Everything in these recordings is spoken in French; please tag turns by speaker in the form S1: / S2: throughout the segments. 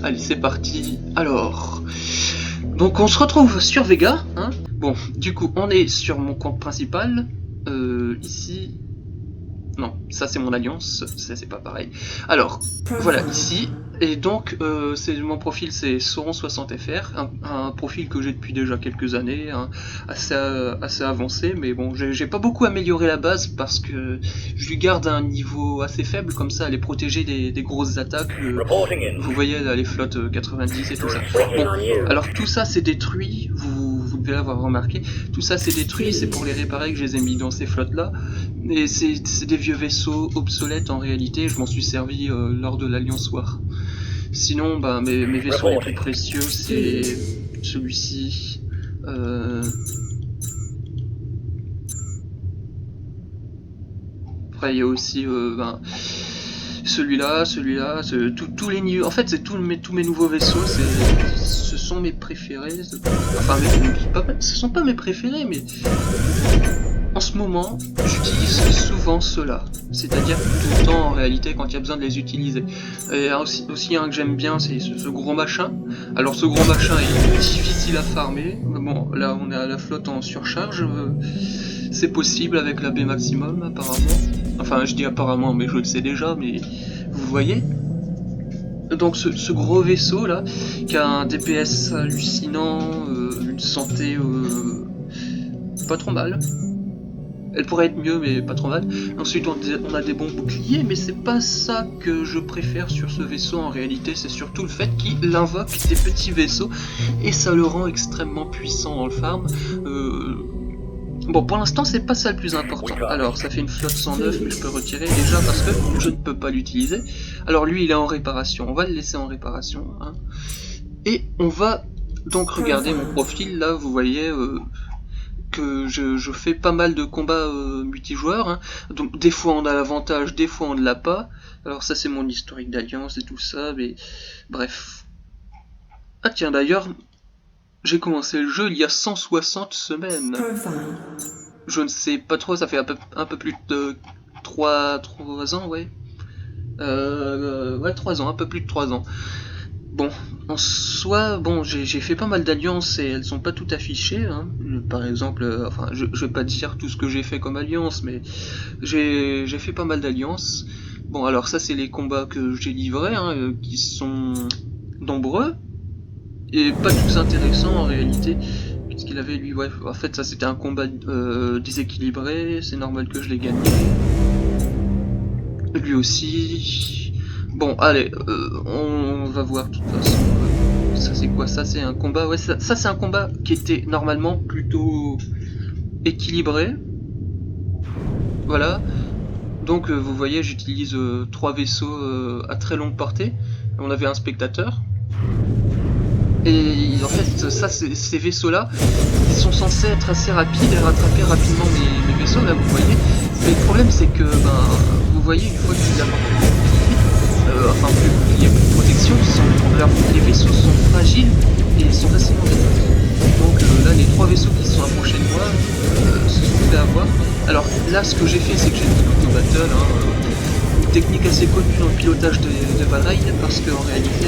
S1: Allez, c'est parti. Alors, donc on se retrouve sur Vega, hein. Bon, du coup, on est sur mon compte principal. Ici... Non, ça c'est mon alliance, ça c'est pas pareil. Alors, voilà, ici, et donc mon profil c'est Sauron60fr, un profil que j'ai depuis déjà quelques années, hein, assez avancé, mais bon, j'ai pas beaucoup amélioré la base parce que je lui garde un niveau assez faible, comme ça elle est protégée des grosses attaques, vous voyez là, les flottes 90 et tout ça. Bon, alors tout ça c'est détruit, vous devez l'avoir remarqué, tout ça c'est détruit, c'est pour les réparer que je les ai mis dans ces flottes là. Et c'est des vieux vaisseaux obsolètes en réalité, je m'en suis servi lors de l'Alliance War. Sinon, bah, mes vaisseaux les plus précieux, c'est celui-ci. Après, il y a aussi celui-là, tous les niveaux. En fait, c'est tous mes nouveaux vaisseaux, ce sont mes préférés. Enfin, ce sont pas mes préférés, mais... En ce moment, j'utilise souvent ceux-là, c'est-à-dire tout le temps en réalité quand il y a besoin de les utiliser. Et aussi un que j'aime bien, c'est ce gros machin. Alors ce gros machin est difficile à farmer, bon là on est à la flotte en surcharge, c'est possible avec la B maximum apparemment. Enfin je dis apparemment mais je le sais déjà, mais vous voyez. Donc ce gros vaisseau là, qui a un DPS hallucinant, une santé pas trop mal. Elle pourrait être mieux, mais pas trop mal. Ensuite, on a des bons boucliers, mais c'est pas ça que je préfère sur ce vaisseau en réalité. C'est surtout le fait qu'il invoque des petits vaisseaux et ça le rend extrêmement puissant dans le farm. Bon, pour l'instant, c'est pas ça le plus important. Alors, ça fait une flotte 109, mais je peux retirer déjà parce que je ne peux pas l'utiliser. Alors, lui, il est en réparation. On va le laisser en réparation. Hein. Et on va donc regarder mon profil. Là, vous voyez... que je fais pas mal de combats multijoueurs, hein. Donc des fois on a l'avantage, des fois on ne l'a pas. Alors ça c'est mon historique d'alliance et tout ça, mais bref. Ah tiens d'ailleurs, j'ai commencé le jeu il y a 160 semaines. Je ne sais pas trop, ça fait un peu plus de 3 ans, ouais. Ouais, 3 ans, un peu plus de 3 ans. Bon, en soi, bon, j'ai fait pas mal d'alliances et elles sont pas toutes affichées, hein. Par exemple, enfin, je vais pas dire tout ce que j'ai fait comme alliance, mais j'ai fait pas mal d'alliances. Bon, alors ça, c'est les combats que j'ai livrés, hein, qui sont nombreux et pas tous intéressants en réalité. Qu'est-ce qu'il avait lui? Ouais, en fait, ça c'était un combat déséquilibré, c'est normal que je l'ai gagné. Lui aussi. Bon, allez, on va voir de toute façon. Ça c'est quoi? Ça c'est un combat. Ouais, ça c'est un combat qui était normalement plutôt équilibré. Voilà. Donc vous voyez, j'utilise 3 vaisseaux à très longue portée. On avait un spectateur. Et en fait, ces vaisseaux-là, ils sont censés être assez rapides et rattraper rapidement mes vaisseaux. Là, vous voyez. Mais le problème, c'est que, vous voyez, une fois qu'ils amortent enfin plus de bouclier, plus de protection, les vaisseaux sont fragiles et sont facilement détruits. Donc là, les 3 vaisseaux qui se sont approchés de moi se sont fait avoir. Alors là, ce que j'ai fait, c'est que j'ai mis l'auto-battle, hein, une technique assez connue dans le pilotage de Valheim, parce qu'en réalité,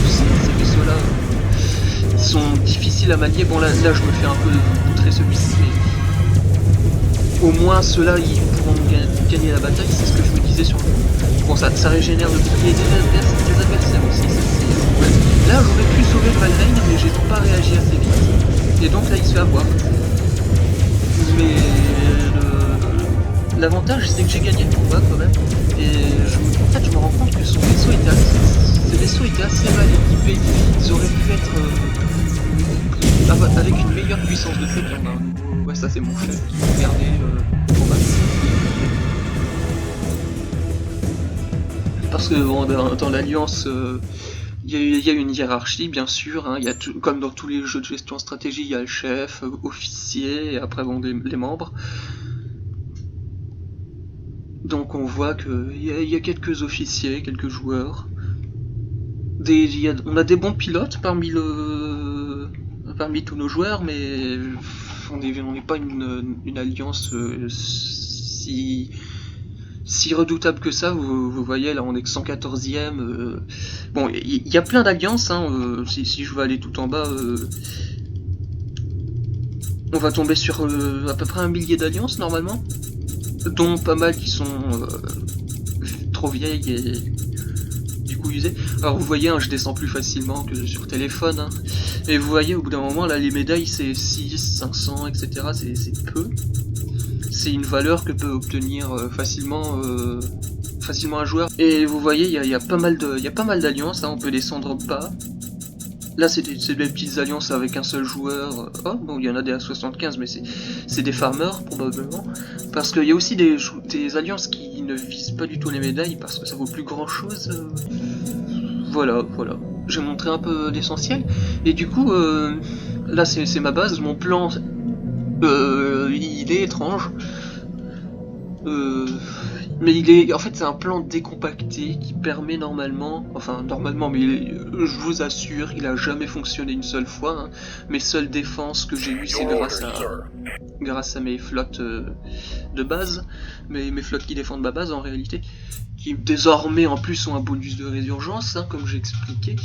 S1: ces vaisseaux-là, ils sont difficiles à manier. Bon là je me fais un peu montrer celui-ci, mais au moins ceux-là ils pourront gagner la bataille, c'est ce que je me disais sur le coup. Bon, ça régénère le bouclier des adversaires aussi, ouais. Là j'aurais pu sauver le Valheim, mais j'ai pas réagi assez vite, et donc là il se fait avoir. Mais l'avantage c'est que j'ai gagné le combat quand même, et en fait je me rends compte que ces vaisseaux étaient assez mal équipés, ils auraient pu être avec une meilleure puissance de feu. Ouais, ça c'est mon chef, regardez le combat. Parce que bon, dans l'alliance, il y a une hiérarchie bien sûr, hein, comme dans tous les jeux de gestion stratégie, il y a le chef, officier, et après bon, les membres. Donc on voit qu'il y a quelques officiers, quelques joueurs. On a des bons pilotes parmi tous nos joueurs, mais on n'est pas une alliance si si redoutable que ça. Vous voyez, là on est que 114e. Bon, il y a plein d'alliances, hein, si je veux aller tout en bas, on va tomber sur à peu près 1 millier d'alliances normalement, dont pas mal qui sont trop vieilles et du coup usées. Alors vous voyez, hein, je descends plus facilement que sur téléphone, hein. Et vous voyez, au bout d'un moment, là les médailles c'est 6, 500, etc. C'est peu. C'est une valeur que peut obtenir facilement un joueur. Et vous voyez, il y a pas mal d'alliances, hein, on peut descendre bas. Là c'est des petites alliances avec un seul joueur. Oh, bon, il y en a des à 75, mais c'est des farmers probablement. Parce qu'il y a aussi des alliances qui ne visent pas du tout les médailles parce que ça vaut plus grand chose. Voilà. J'ai montré un peu l'essentiel. Et du coup, là c'est ma base, mon plan, il est étrange. Mais en fait c'est un plan décompacté qui permet normalement, mais je vous assure, il a jamais fonctionné une seule fois, hein. Mes seules défenses que j'ai eues c'est grâce à mes flottes de base, mes flottes qui défendent ma base en réalité, qui désormais en plus ont un bonus de résurgence, hein, comme j'ai expliqué.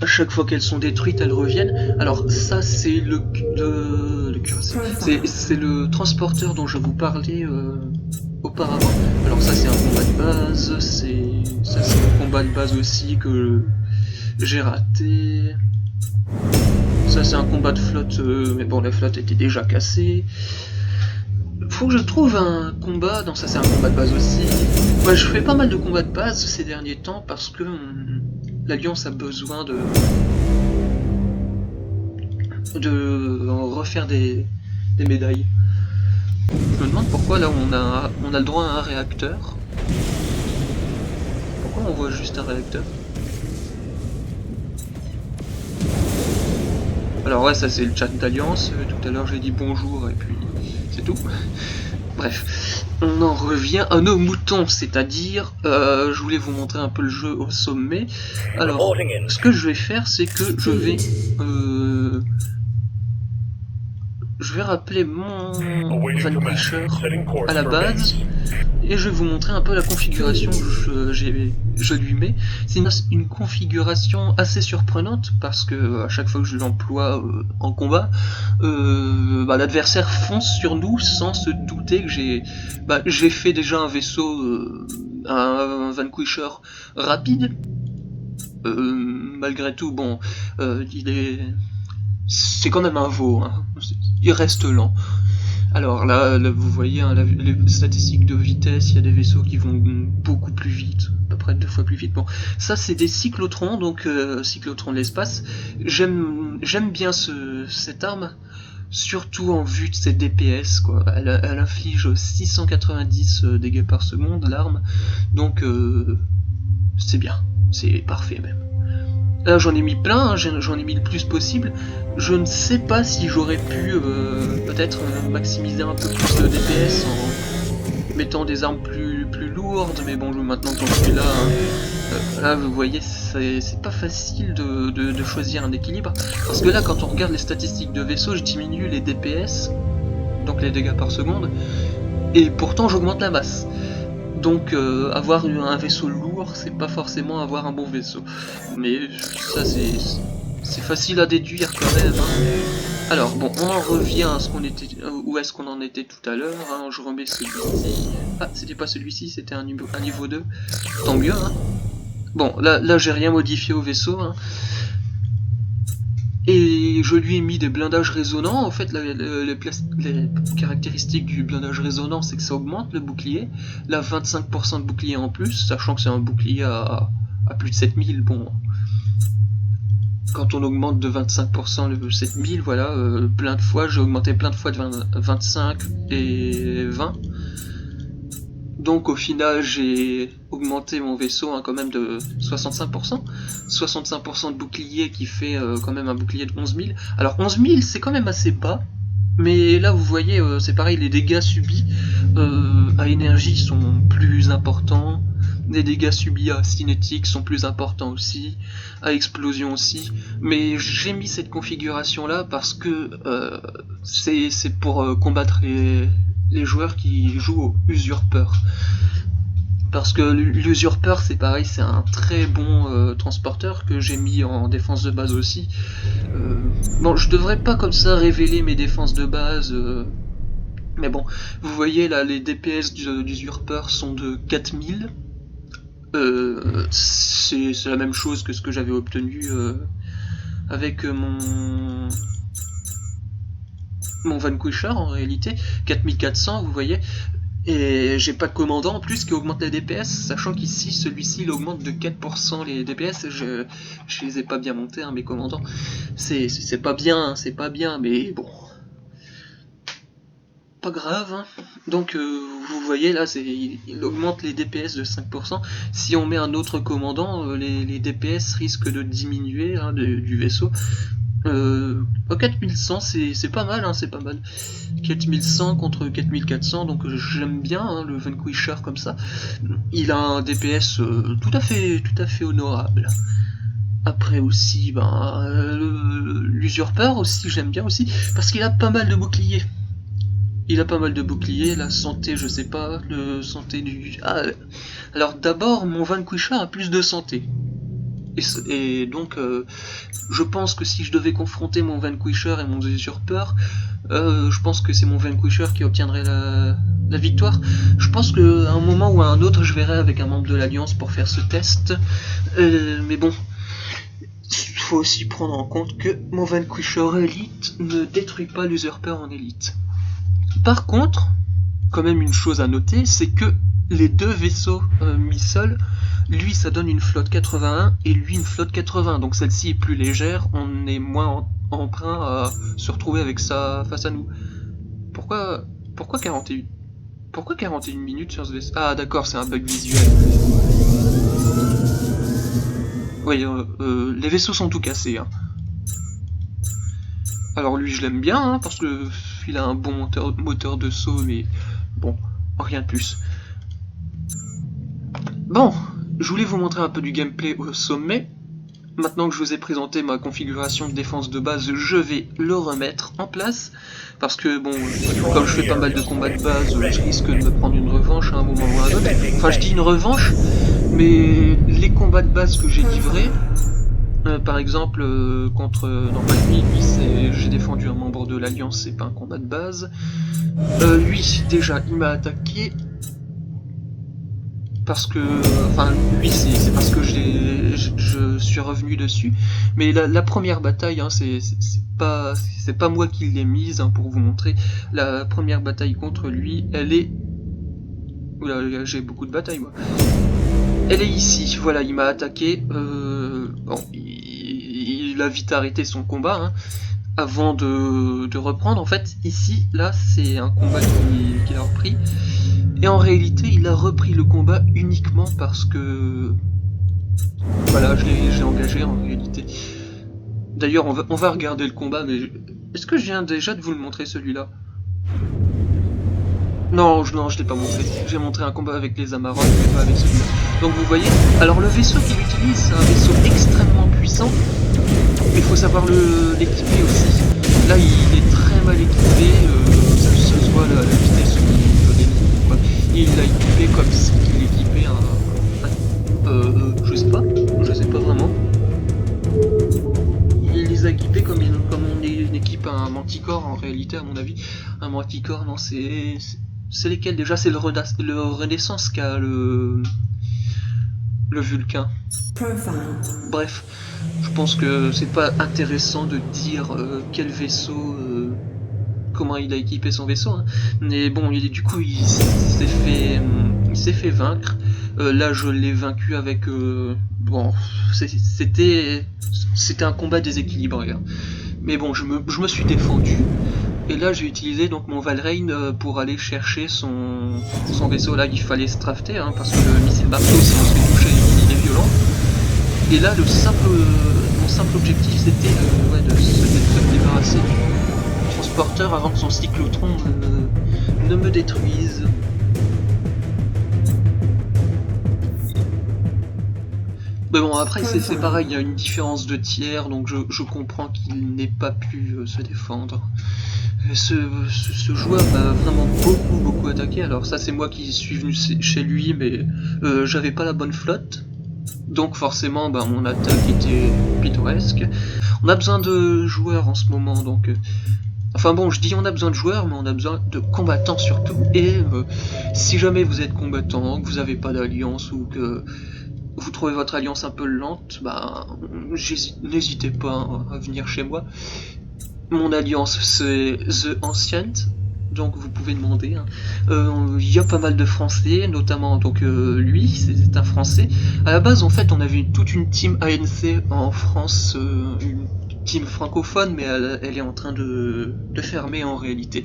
S1: À chaque fois qu'elles sont détruites, elles reviennent. Alors ça c'est le transporteur dont je vous parlais auparavant. Alors ça c'est un combat de base, c'est un combat de base aussi que j'ai raté. Ça c'est un combat de flotte, mais bon la flotte était déjà cassée. Faut que je trouve un combat, non ça c'est un combat de base aussi. Ouais, je fais pas mal de combats de base ces derniers temps parce que l'Alliance a besoin de refaire des médailles. Je me demande pourquoi là on a le droit à un réacteur. Pourquoi on voit juste un réacteur? Alors ouais, ça c'est le chat d'Alliance, tout à l'heure j'ai dit bonjour et puis c'est tout. Bref, on en revient à nos moutons, c'est-à-dire, je voulais vous montrer un peu le jeu au sommet. Alors, ce que je vais faire, c'est que je vais rappeler mon Vanquisher à la base, et je vais vous montrer un peu la configuration que je lui mets. C'est une configuration assez surprenante, parce que à chaque fois que je l'emploie en combat, l'adversaire fonce sur nous sans se douter que j'ai fait déjà un vaisseau, un Vanquisher rapide. Malgré tout, bon, c'est quand même un veau, hein. Il reste lent. Alors là vous voyez, hein, les statistiques de vitesse, il y a des vaisseaux qui vont beaucoup plus vite, à peu près 2 fois plus vite. Bon, ça c'est des cyclotrons, donc cyclotrons de l'espace. J'aime bien cette arme, surtout en vue de ses DPS, quoi. Elle inflige 690 dégâts par seconde, l'arme, donc c'est bien, c'est parfait même. Là j'en ai mis plein, hein, j'en ai mis le plus possible. Je ne sais pas si j'aurais pu peut-être maximiser un peu plus de DPS en mettant des armes plus lourdes, mais bon, maintenant que j'en suis là, hein, là vous voyez, c'est pas facile de choisir un équilibre. Parce que là, quand on regarde les statistiques de vaisseau, je diminue les DPS, donc les dégâts par seconde, et pourtant j'augmente la masse. Donc avoir un vaisseau lourd, c'est pas forcément avoir un bon vaisseau. Mais ça c'est facile à déduire quand même, hein. Alors bon, on en revient à où est-ce qu'on en était tout à l'heure, hein. Je remets celui-ci. Ah, c'était pas celui-ci, c'était un niveau 2. Tant mieux, hein. Bon, là j'ai rien modifié au vaisseau, hein. Et je lui ai mis des blindages résonnants. En fait, les caractéristiques du blindage résonnant, c'est que ça augmente le bouclier. Là, 25% de bouclier en plus, sachant que c'est un bouclier à plus de 7000. Bon, quand on augmente de 25% le 7000, voilà, plein de fois, j'ai augmenté plein de fois de 25 et 20. Donc au final j'ai augmenté mon vaisseau, hein, quand même de 65%. 65% de bouclier qui fait quand même un bouclier de 11 000. Alors 11 000 c'est quand même assez bas. Mais là vous voyez, c'est pareil, les dégâts subis à énergie sont plus importants. Les dégâts subis à cinétique sont plus importants aussi. À explosion aussi. Mais j'ai mis cette configuration là parce que c'est pour combattre les joueurs qui jouent au usurpeur. Parce que l'usurpeur c'est pareil, c'est un très bon transporteur que j'ai mis en défense de base aussi. Bon, je devrais pas comme ça révéler mes défenses de base, mais bon, vous voyez là, les DPS d'usurpeur sont de 4000. C'est la même chose que ce que j'avais obtenu avec mon Vanquisher en réalité, 4400 vous voyez. Et j'ai pas de commandant en plus qui augmente les DPS, sachant qu'ici celui-ci il augmente de 4% les DPS. Je les ai pas bien montés hein, mes commandants. C'est pas bien, c'est pas bien, mais bon. Pas grave. Hein. Donc vous voyez là, il augmente les DPS de 5%. Si on met un autre commandant, les DPS risquent de diminuer hein, du vaisseau. 4100 c'est pas mal, hein, c'est pas mal. 4100 contre 4400, donc j'aime bien hein, le Vanquisher comme ça. Il a un DPS tout à fait honorable. Après aussi, l'usurpeur aussi j'aime bien aussi, parce qu'il a pas mal de boucliers. La santé je sais pas, le santé du... Ah, alors d'abord mon Vanquisher a plus de santé. Et donc, je pense que si je devais confronter mon Vanquisher et mon usurpeur, je pense que c'est mon Vanquisher qui obtiendrait la victoire. Je pense qu'à un moment ou à un autre, je verrai avec un membre de l'Alliance pour faire ce test. Mais bon, il faut aussi prendre en compte que mon Vanquisher Elite ne détruit pas l'usurpeur en Elite. Par contre, quand même une chose à noter, c'est que les deux vaisseaux mis seuls, lui ça donne une flotte 81 et lui une flotte 80, donc celle-ci est plus légère, on est moins emprunt à se retrouver avec ça face à nous. Pourquoi 41 Pourquoi 41 minutes sur ce vaisseau? Ah d'accord, c'est un bug visuel. Oui, les vaisseaux sont tout cassés. Hein. Alors lui je l'aime bien, hein, parce que il a un bon moteur de saut, mais bon, rien de plus. Bon, je voulais vous montrer un peu du gameplay au sommet. Maintenant que je vous ai présenté ma configuration de défense de base, je vais le remettre en place. Parce que bon, comme je fais pas mal de combats de base, je risque de me prendre une revanche à un moment ou à un autre. Enfin, je dis une revanche, mais les combats de base que j'ai livrés, par exemple, contre Normandie, lui, j'ai défendu un membre de l'Alliance, c'est pas un combat de base. Lui, déjà, il m'a attaqué. Parce que, enfin, lui, c'est parce que je suis revenu dessus. Mais la première bataille, hein, c'est pas moi qui l'ai mise, hein, pour vous montrer. La première bataille contre lui, elle est... Oula, j'ai beaucoup de batailles, moi. Elle est ici, voilà, il m'a attaqué. Bon, il a vite arrêté son combat, hein, avant de reprendre. En fait, ici, là, c'est un combat qu'il a repris. Et en réalité, il a repris le combat uniquement parce que... Voilà, je l'ai engagé en réalité. D'ailleurs, on va regarder le combat, mais... Est-ce que je viens déjà de vous le montrer, celui-là? Non, je l'ai pas montré. J'ai montré un combat avec les Amarok, mais pas avec celui-là. Donc vous voyez, alors le vaisseau qu'il utilise, c'est un vaisseau extrêmement puissant, mais il faut savoir l'équiper aussi. Là, il est très mal équipé, ça se voit la vitesse au niveau des lignes, quoi. Il l'a équipé comme s'il équipait je sais pas vraiment. Il les a équipés comme on équipe un Manticore en réalité, à mon avis. Un Manticore, non, c'est lesquels déjà? C'est le Renaissance qui a le Vulcain. Bref, je pense que c'est pas intéressant de dire quel vaisseau, comment il a équipé son vaisseau, hein. Mais bon, du coup il s'est fait vaincre. Là je l'ai vaincu avec... bon, c'était un combat déséquilibré, hein. Mais bon, je me suis défendu. Et là j'ai utilisé donc mon Valrein pour aller chercher son vaisseau. Là il fallait se drafter, hein, parce que le missile marteau, si on se fait toucher, il est violent. Et là mon simple objectif c'était de se débarrasser du transporteur avant que son cyclotron ne me détruise. Mais bon, après c'est pareil, il y a une différence de tiers, donc je comprends qu'il n'ait pas pu se défendre. Ce joueur m'a vraiment beaucoup attaqué. Alors ça c'est moi qui suis venu chez lui, mais j'avais pas la bonne flotte. Donc forcément mon attaque était pittoresque. On a besoin de joueurs en ce moment, donc... Enfin bon, je dis on a besoin de joueurs, mais on a besoin de combattants surtout. Et si jamais vous êtes combattant, que vous n'avez pas d'alliance ou que vous trouvez votre alliance un peu lente, n'hésitez pas à venir chez moi. Mon alliance c'est The Ancient, donc vous pouvez demander. Il y a pas mal de Français, notamment donc lui, c'est un Français. À la base en fait on avait toute une team ANC en France, une team francophone, mais elle est en train de fermer en réalité.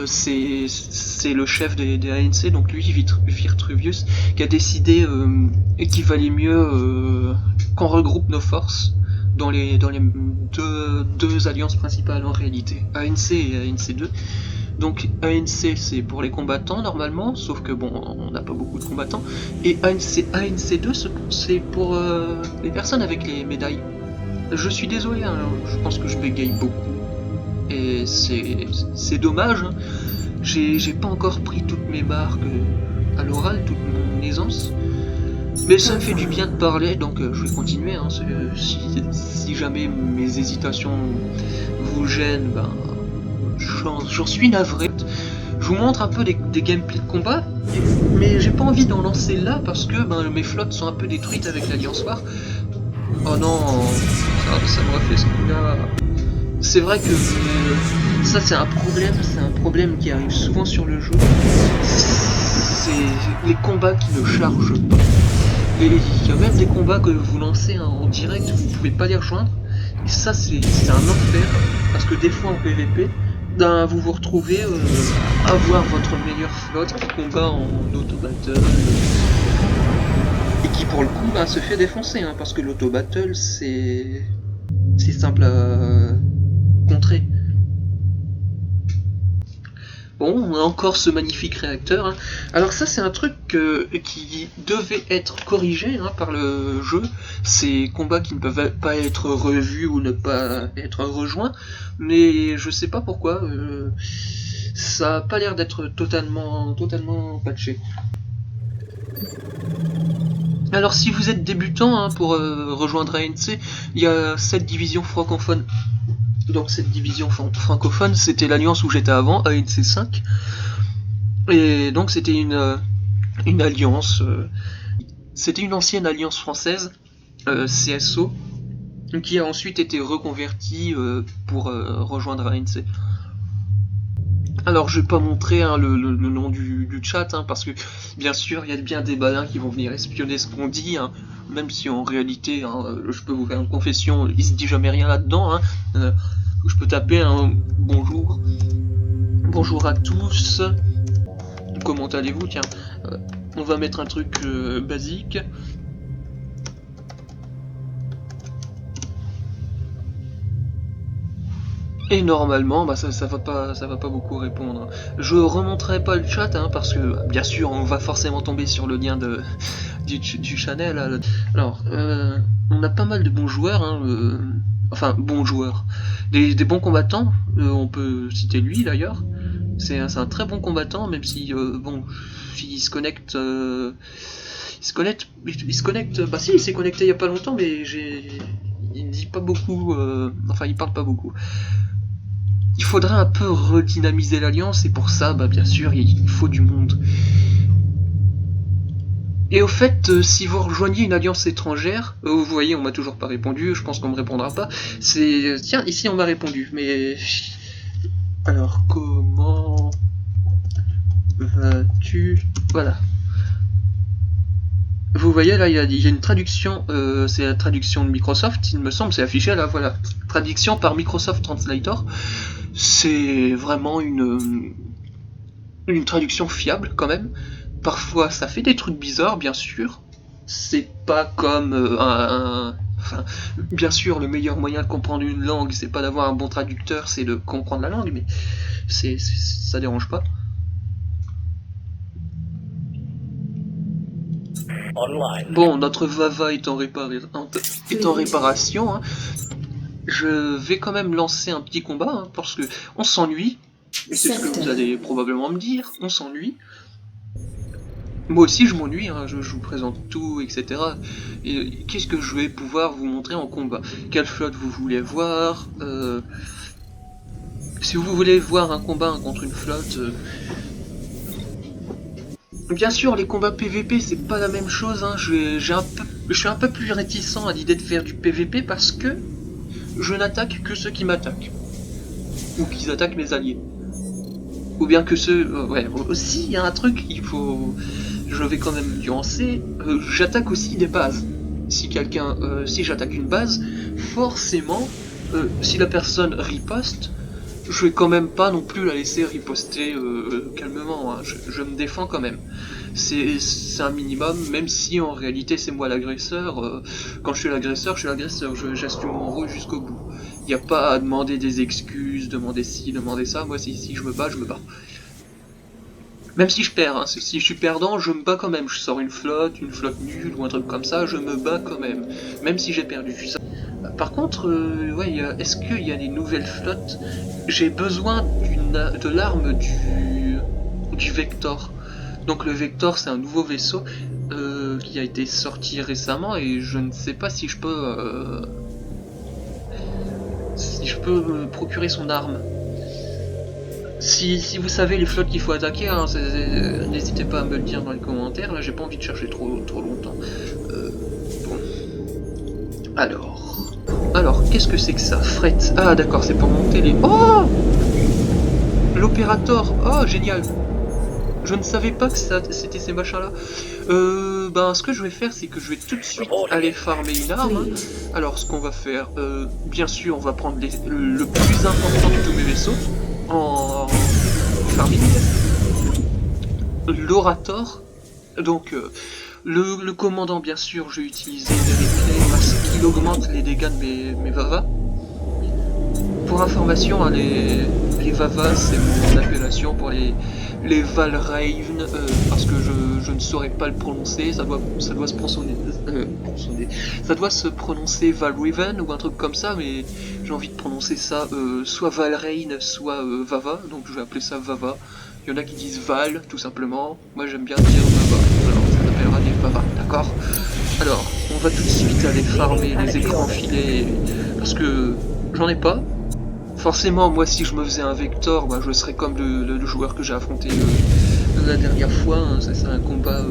S1: C'est le chef des ANC, donc lui, Virtruvius, qui a décidé qu'il valait mieux qu'on regroupe nos forces dans les deux alliances principales en réalité, ANC et ANC2. Donc ANC c'est pour les combattants normalement, sauf que bon, on n'a pas beaucoup de combattants, et ANC2 c'est pour les personnes avec les médailles. Je suis désolé, hein, je pense que je bégaye beaucoup. Et c'est dommage, hein. J'ai pas encore pris toutes mes marques à l'oral, toute mon aisance. Mais ça me fait du bien de parler, donc je vais continuer. Hein. Si jamais mes hésitations vous gênent, j'en suis navré. Je vous montre un peu des gameplays de combat, mais j'ai pas envie d'en lancer là parce que mes flottes sont un peu détruites avec l'Alliance War. Oh non, ça me refait ce coup-là. C'est vrai que ça c'est un problème qui arrive souvent sur le jeu. C'est les combats qui ne chargent pas. Et il y a même des combats que vous lancez en direct, vous pouvez pas les rejoindre. Et ça c'est un enfer, parce que des fois en PVP, vous vous retrouvez à avoir votre meilleure flotte qui combat en auto-battle. Et qui pour le coup se fait défoncer, hein, parce que l'auto-battle c'est simple à contrer. Bon, on a encore ce magnifique réacteur. Hein. Alors ça c'est un truc qui devait être corrigé par le jeu. Ces combats qui ne peuvent pas être revus ou ne pas être rejoints. Mais je sais pas pourquoi. Ça a pas l'air d'être totalement patché. Alors si vous êtes débutant pour rejoindre ANC, il y a cette division francophone. Donc cette division francophone, c'était l'alliance où j'étais avant, ANC 5. Et donc c'était une alliance, c'était une ancienne alliance française, CSO, qui a ensuite été reconvertie pour rejoindre ANC. Alors je vais pas montrer le nom du chat, parce que bien sûr il y a bien des balins qui vont venir espionner ce qu'on dit, même si en réalité, je peux vous faire une confession, il se dit jamais rien là-dedans. Je peux taper bonjour. Bonjour à tous. Comment allez-vous? Tiens, on va mettre un truc basique. Et normalement, ça va pas beaucoup répondre. Je remonterai pas le chat, parce que bien sûr, on va forcément tomber sur le lien du channel. Alors, on a pas mal de bons joueurs, enfin bons joueurs, des bons combattants. On peut citer lui d'ailleurs. C'est un très bon combattant, même si il se connecte. Il se connecte. Bah si, il s'est connecté il y a pas longtemps, mais il dit pas beaucoup. Enfin, il parle pas beaucoup. Il faudrait un peu redynamiser l'alliance, et pour ça, bien sûr, il faut du monde. Et au fait, si vous rejoignez une alliance étrangère, vous voyez, on m'a toujours pas répondu, je pense qu'on me répondra pas. Tiens, ici on m'a répondu, mais... Alors, comment vas-tu? Voilà. Vous voyez, là, il y a une traduction, c'est la traduction de Microsoft, il me semble, c'est affiché, là, voilà. Traduction par Microsoft Translator. C'est vraiment une traduction fiable, quand même. Parfois, ça fait des trucs bizarres, bien sûr. C'est pas comme Enfin, bien sûr, le meilleur moyen de comprendre une langue, c'est pas d'avoir un bon traducteur, c'est de comprendre la langue, mais ça dérange pas. Bon, notre Vava est en réparation. je vais quand même lancer un petit combat, hein, parce que on s'ennuie, et c'est ce que vous allez probablement me dire, on s'ennuie. Moi aussi je m'ennuie, hein, je vous présente tout, etc. Et qu'est-ce que je vais pouvoir vous montrer en combat? Quelle flotte vous voulez voir? Si vous voulez voir un combat contre une flotte... Bien sûr, les combats PVP, c'est pas la même chose, hein. Je suis un peu plus réticent à l'idée de faire du PVP parce que je n'attaque que ceux qui m'attaquent. Ou qui attaquent mes alliés. Ou bien que ceux... ouais, aussi, il y a un truc qu'il faut... Je vais quand même nuancer, j'attaque aussi des bases. Si si j'attaque une base, forcément, si la personne riposte, je vais quand même pas non plus la laisser riposter calmement, hein. Je me défends quand même. C'est un minimum, même si en réalité c'est moi l'agresseur. Quand je suis l'agresseur, j'assume mon rôle jusqu'au bout. Il n'y a pas à demander des excuses, demander ci, demander ça. Moi, si je me bats, je me bats. Même si je perds, hein. Si je suis perdant, je me bats quand même. Je sors une flotte nulle ou un truc comme ça, je me bats quand même. Même si j'ai perdu. Par contre, ouais, est-ce qu'il y a des nouvelles flottes? J'ai besoin de l'arme du Vector. Donc le Vector, c'est un nouveau vaisseau qui a été sorti récemment et je ne sais pas si je peux me procurer son arme. Si vous savez les flottes qu'il faut attaquer, hein, n'hésitez pas à me le dire dans les commentaires. Là, j'ai pas envie de chercher trop longtemps. Bon. Alors, qu'est-ce que c'est que ça? Fret. Ah, d'accord, c'est pour monter les... Oh! L'opérateur. Oh, génial. Je ne savais pas que c'était ces machins-là. Ben, ce que je vais faire, c'est que je vais tout de suite aller farmer une arme. Alors, ce qu'on va faire, bien sûr, on va prendre le plus important de tous mes vaisseaux en farming. L'Orator. Donc, le commandant, bien sûr, je vais utiliser les parce qu'il augmente les dégâts de mes Vavas. Pour information, hein, les Vavas, c'est mon appellation pour les Valraven, parce que je ne saurais pas le prononcer, ça doit se prononcer Valraven ou un truc comme ça, mais j'ai envie de prononcer ça soit Valrein, soit Vava, donc je vais appeler ça Vava. Il y en a qui disent Val, tout simplement, moi j'aime bien dire Vava, alors ça s'appellera des Vava, d'accord? Alors, on va tout de suite aller farmer les écrans filets, parce que j'en ai pas. Forcément, moi, si je me faisais un Vector, bah, je serais comme le joueur que j'ai affronté la dernière fois. Hein. C'est un combat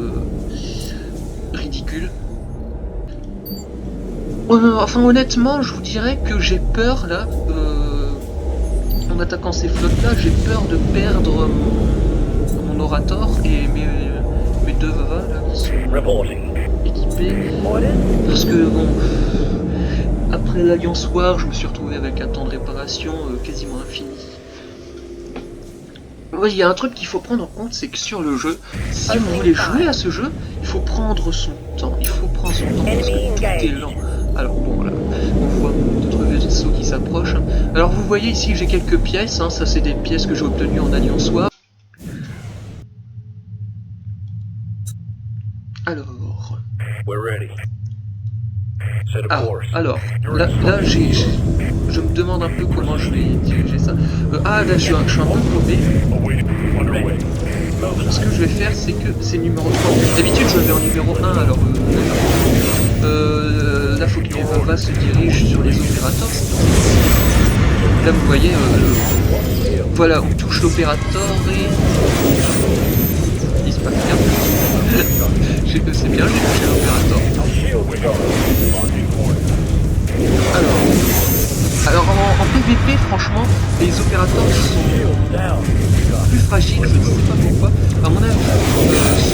S1: ridicule. Enfin, honnêtement, je vous dirais que j'ai peur, là, en attaquant ces flottes-là, j'ai peur de perdre mon Orator et mes deux Vavas, là, qui sont équipés. Parce que, bon... Après l'Alliance War, je me suis retrouvé avec un temps de réparation quasiment infini. Oui, il y a un truc qu'il faut prendre en compte, c'est que sur le jeu, si vous voulez jouer à ce jeu, il faut prendre son temps. Il faut prendre son temps parce que tout est lent. Alors bon, là, on voit d'autres vaisseaux qui s'approchent. Hein. Alors vous voyez ici, j'ai quelques pièces. Hein, ça, c'est des pièces que j'ai obtenues en Alliance War. Alors... Ah, alors, là je me demande un peu comment je vais diriger ça. Ah, là, je suis un peu paumé. Ce que je vais faire, c'est que c'est numéro 3. D'habitude, je vais en numéro 1, alors... là, faut que les Vavas se dirigent sur les opérateurs. Là, vous voyez, voilà, on touche l'opérateur et... Il se passe bien. C'est bien, j'ai touché l'opérateur. Alors en PVP, franchement, les opérateurs sont plus fragiles, je ne sais pas pourquoi. À mon avis,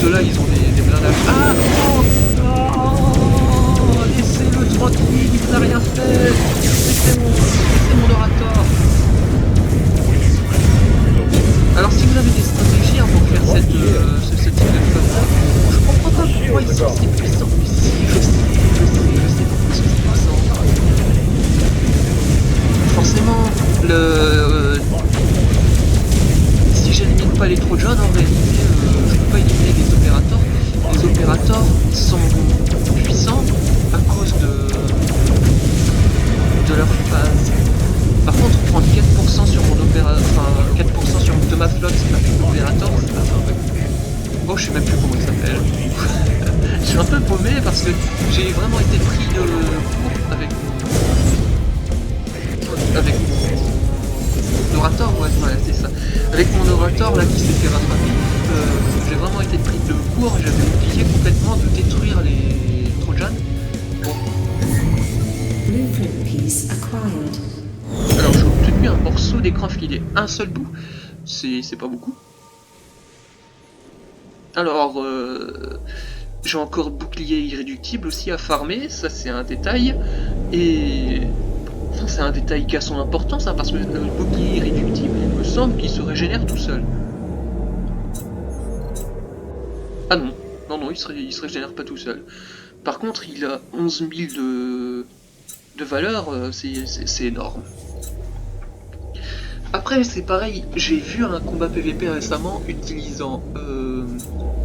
S1: ceux-là, ils ont des blindages. Ah non, laissez-le tranquille, il n'a rien fait. Laissez mon orateur. Alors si vous avez des stratégies hein, pour faire ce type de flotte-là, je comprends pas pourquoi ils sont si puissants. Mais si, je sais pourquoi ils sont si puissants. Forcément, si j'élimine pas les Trojans, en réalité, je peux pas éliminer les opérateurs. Les opérateurs, j'ai vraiment été pris de court avec mon orator, ouais, voilà, c'est ça. Avec mon orator là qui s'est fait rattraper, j'ai vraiment été pris de court, j'avais oublié complètement de détruire les Trojans. Bon. Alors j'ai obtenu un morceau d'écran filé, un seul bout, c'est pas beaucoup. Alors j'ai encore bouclier irréductible aussi à farmer, ça c'est un détail, et enfin, c'est un détail qui a son importance hein, parce que le bouclier irréductible il me semble qu'il se régénère tout seul. Ah non, non, il se régénère pas tout seul. Par contre il a 11 000 de valeur, c'est énorme. Après c'est pareil, j'ai vu un combat PVP récemment utilisant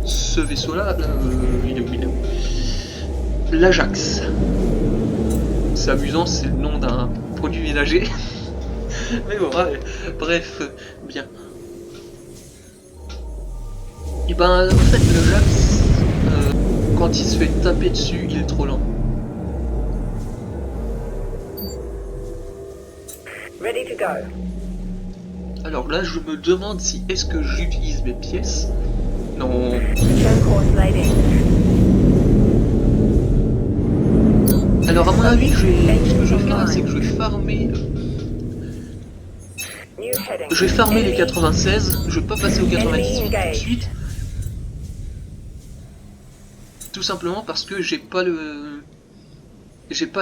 S1: ce vaisseau là, l'Ajax. C'est amusant, c'est le nom d'un produit ménager. Mais bon, ouais, bref, bien. Et ben en fait l'Ajax, quand il se fait taper dessus, il est trop lent.
S2: Ready to go.
S1: Alors là, je me demande si est-ce que j'utilise mes pièces. Non. Alors à mon avis, ce que je vais faire, c'est que je vais farmer. Je vais farmer les 96. Je vais pas passer aux 98 tout de suite. Tout simplement parce que j'ai pas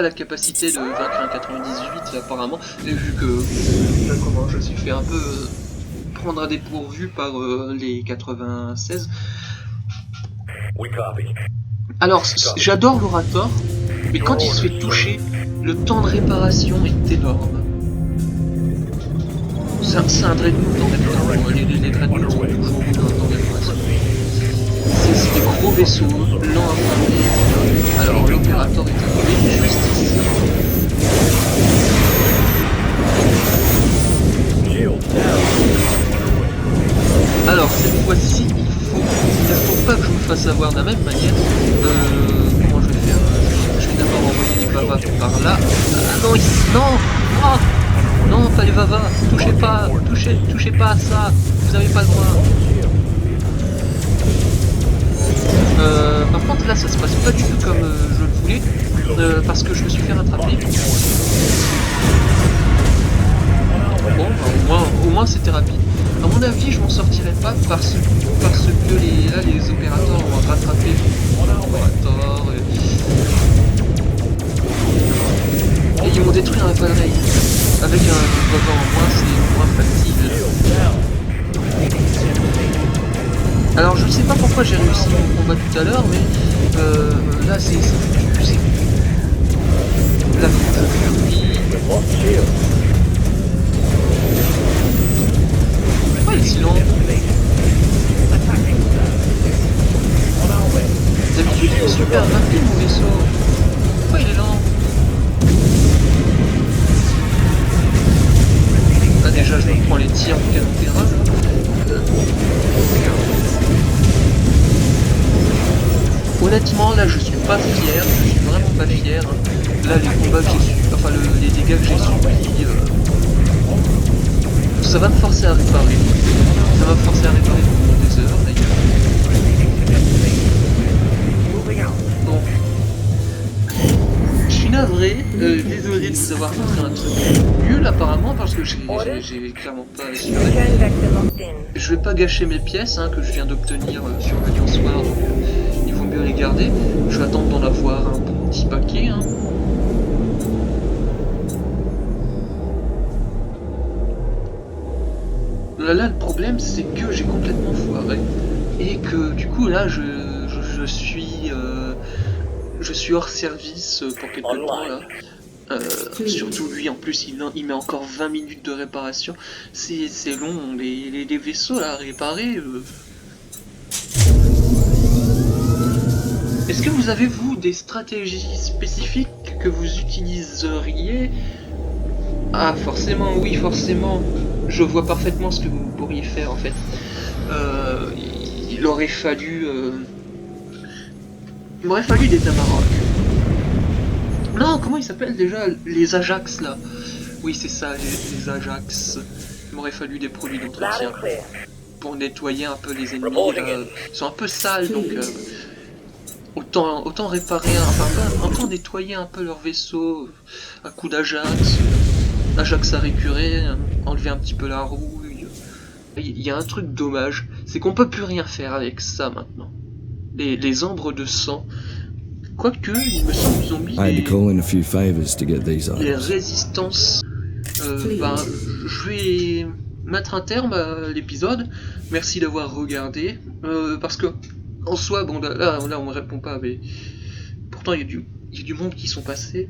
S1: la capacité de vaincre un 98 apparemment, et vu que là, comment je suis fait un peu prendre à dépourvu par les 96. Alors j'adore l'Orator, mais quand il se fait toucher, le temps de réparation est énorme. C'est un Dreadnought en réparation, les Dreadnoughts sont toujours un temps de réparation. C'est des gros vaisseaux, lents à farmer. Alors l'opérateur est arrivé juste ici. Alors cette fois-ci, il ne faut pas que je me fasse avoir de la même manière. Comment je vais faire? Je vais d'abord envoyer les Vavas par là. Non, non, oh, non, pas les Vavas. Touchez pas à ça. Vous n'avez pas le droit. Par contre là ça se passe pas du tout comme je le voulais, parce que je me suis fait rattraper. Bon, bah, au moins c'était rapide. À mon avis je m'en sortirai pas parce que les opérateurs ont rattrapé l'opérateur et ils m'ont détruit un appareil. Avec un Vava en moins c'est moins facile. Alors je sais pas pourquoi j'ai réussi mon combat tout à l'heure, mais là c'est foutu, là faut que je fuis. Pourquoi il est si lent? D'habitude il est super rapide mon vaisseau. Pourquoi il est lent? Là déjà je me prends les tirs du canon terrain. Honnêtement là je suis pas fier, je suis vraiment pas fier. Là les combats que j'ai subis, enfin les dégâts que j'ai subis, ça va me forcer à réparer. Ça va me forcer à réparer pendant des heures d'ailleurs. Bon. Je suis navré, désolé de vous avoir montré un truc nul apparemment parce que j'ai clairement pas assuré. Je vais pas gâcher mes pièces hein, que je viens d'obtenir sur l'Alliance War, donc il vaut mieux les garder. Je vais attendre d'en avoir un bon petit paquet. Hein. Là, le problème c'est que j'ai complètement foiré et que du coup là je suis hors service pour quelque temps là. Surtout lui en plus il met encore 20 minutes de réparation. C'est long, les vaisseaux là à réparer. Est-ce que vous avez vous des stratégies spécifiques que vous utiliseriez? Ah forcément, oui forcément. Je vois parfaitement ce que vous pourriez faire en fait. Il m'aurait fallu des Tamarok. comment ils s'appellent déjà les Ajax là? Oui, c'est ça, les Ajax. Il m'aurait fallu des produits d'entretien pour nettoyer un peu les ennemis. Ils sont un peu sales, donc autant réparer, autant nettoyer un peu leur vaisseau à coup d'Ajax. Ajax à récurer, enlever un petit peu la rouille. Il y a un truc dommage, c'est qu'on peut plus rien faire avec ça maintenant. Les ambres de sang. Quoique, il me semble qu'ils ont mis les résistances. Je vais mettre un terme à l'épisode. Merci d'avoir regardé. Parce que, en soi, bon, là on me répond pas, mais pourtant il y a du monde qui sont passés.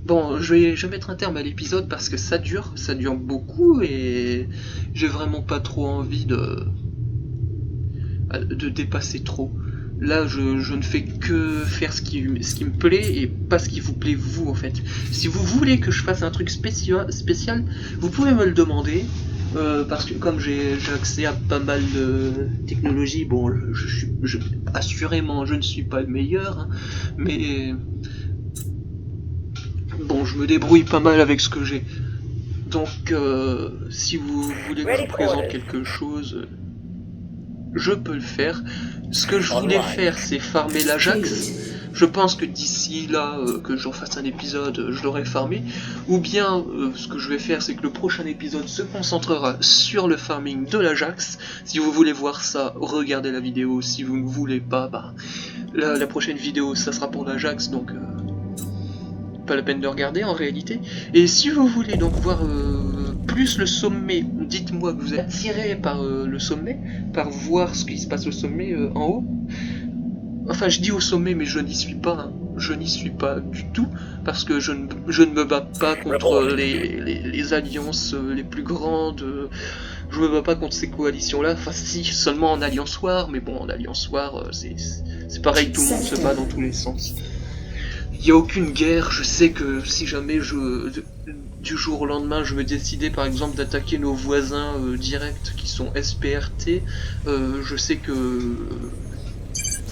S1: Bon, je vais mettre un terme à l'épisode parce que ça dure beaucoup et j'ai vraiment pas trop envie de dépasser trop. Là, je ne fais que faire ce qui me plaît et pas ce qui vous plaît vous en fait. Si vous voulez que je fasse un truc spécial, vous pouvez me le demander. Parce que comme j'ai accès à pas mal de technologies, bon, assurément je ne suis pas le meilleur, hein, mais bon, je me débrouille pas mal avec ce que j'ai. Donc, si vous voulez que je vous présente quelque chose, je peux le faire. Ce que je voulais faire, c'est farmer l'Ajax. Je pense que d'ici là, que j'en fasse un épisode, je l'aurai farmé. Ou bien, ce que je vais faire, c'est que le prochain épisode se concentrera sur le farming de l'Ajax. Si vous voulez voir ça, regardez la vidéo. Si vous ne voulez pas, bah, la prochaine vidéo, ça sera pour l'Ajax, donc pas la peine de regarder en réalité. Et si vous voulez donc voir plus le sommet, dites-moi que vous êtes attiré par le sommet, par voir ce qui se passe au sommet en haut. Enfin, je dis au sommet, mais je n'y suis pas. Hein. Je n'y suis pas du tout, parce que je ne me bats pas contre les alliances les plus grandes. Je me bats pas contre ces coalitions-là. Enfin, si, seulement en Alliance War, mais bon, en Alliance War, c'est pareil, tout le monde se bat dans tous les sens. Il n'y a aucune guerre. Je sais que si jamais du jour au lendemain, je me décidais par exemple d'attaquer nos voisins directs qui sont SPRT, je sais que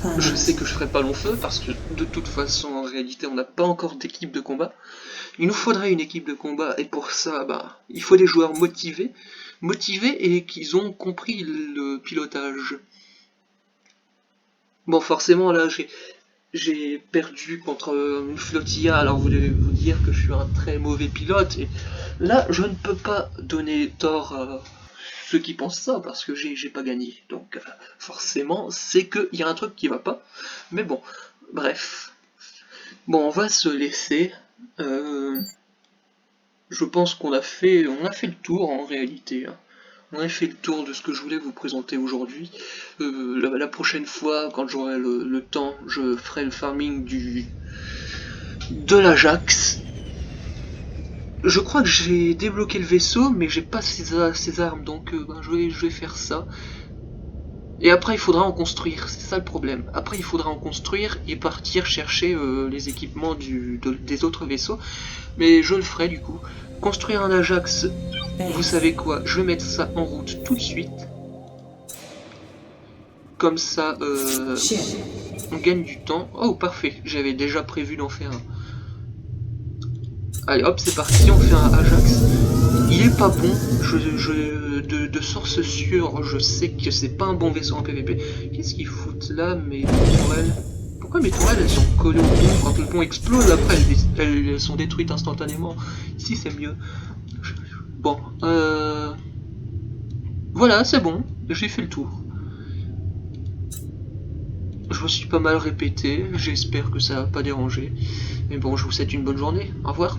S1: je ferai pas long feu parce que de toute façon en réalité on n'a pas encore d'équipe de combat. Il nous faudrait une équipe de combat et pour ça bah, il faut des joueurs motivés et qu'ils ont compris le pilotage. Bon forcément là j'ai perdu contre une flottilla, alors vous devez vous dire que je suis un très mauvais pilote et là je ne peux pas donner tort à ceux qui pensent ça parce que j'ai pas gagné, donc forcément c'est qu'il y a un truc qui va pas, mais bon, bref. Bon, on va se laisser, je pense qu'on a fait le tour en réalité, hein. On a fait le tour de ce que je voulais vous présenter aujourd'hui. La prochaine fois, quand j'aurai le temps, je ferai le farming de l'Ajax. Je crois que j'ai débloqué le vaisseau, mais j'ai pas ses armes, donc je vais faire ça. Et après, il faudra en construire, c'est ça le problème. Après, il faudra en construire et partir chercher les équipements des autres vaisseaux. Mais je le ferai du coup. Construire un Ajax, vous savez quoi, je vais mettre ça en route tout de suite. Comme ça, on gagne du temps. Oh, parfait, j'avais déjà prévu d'en faire un. Allez, hop, c'est parti, on fait un Ajax. Il est pas bon, de source sûre, je sais que c'est pas un bon vaisseau en PVP. Qu'est-ce qu'ils foutent là, mes tourelles? Pourquoi mes tourelles elles sont collées au pont? Quand le pont explose, après elles sont détruites instantanément. Ici c'est mieux. Bon, voilà, c'est bon, j'ai fait le tour. Je me suis pas mal répété, j'espère que ça va pas déranger. Mais bon, je vous souhaite une bonne journée, au revoir.